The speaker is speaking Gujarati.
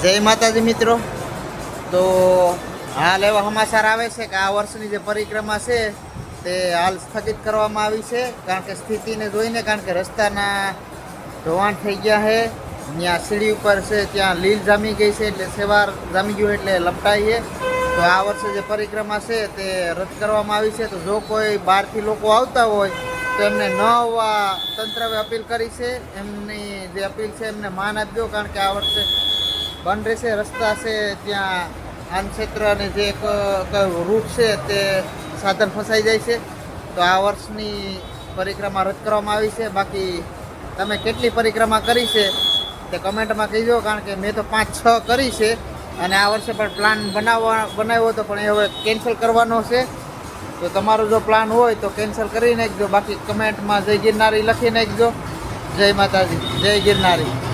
જય માતાજી મિત્રો. તો હાલ એવા સમાચાર આવે છે કે આ વર્ષની જે પરિક્રમા છે તે હાલ સ્થગિત કરવામાં આવી છે, કારણ કે સ્થિતિને જોઈને, કારણ કે રસ્તાના ધોવાણ થઈ ગયા છે. ત્યાં સીડી ઉપર છે ત્યાં લીલ જામી ગઈ છે, એટલે સેવાર જામી ગયું એટલે લપટાઈ છે. તો આ વર્ષે જે પરિક્રમા છે તે રદ કરવામાં આવી છે. તો જો કોઈ બહારથી લોકો આવતા હોય તો એમને ન આવવા તંત્રએ અપીલ કરી છે. એમની જે અપીલ છે એમને માન આપજો, કારણ કે આ વર્ષે બંધ રહેશે. રસ્તા છે ત્યાં આન ક્ષેત્ર અને જે એક રૂટ છે તે સાધન ફસાઈ જાય છે. તો આ વર્ષની પરિક્રમા રદ કરવામાં આવી છે. બાકી તમે કેટલી પરિક્રમા કરી છે તે કમેન્ટમાં કહીજો, કારણ કે મેં તો 5-6 કરી છે અને આ વર્ષે પણ પ્લાન બનાવ્યો હતો, પણ એ હવે કેન્સલ કરવાનો છે. તો તમારો જો પ્લાન હોય તો કેન્સલ કરી નાખજો. બાકી કમેન્ટમાં જય ગિરનારી લખી નાખજો. જય માતાજી, જય ગિરનારી.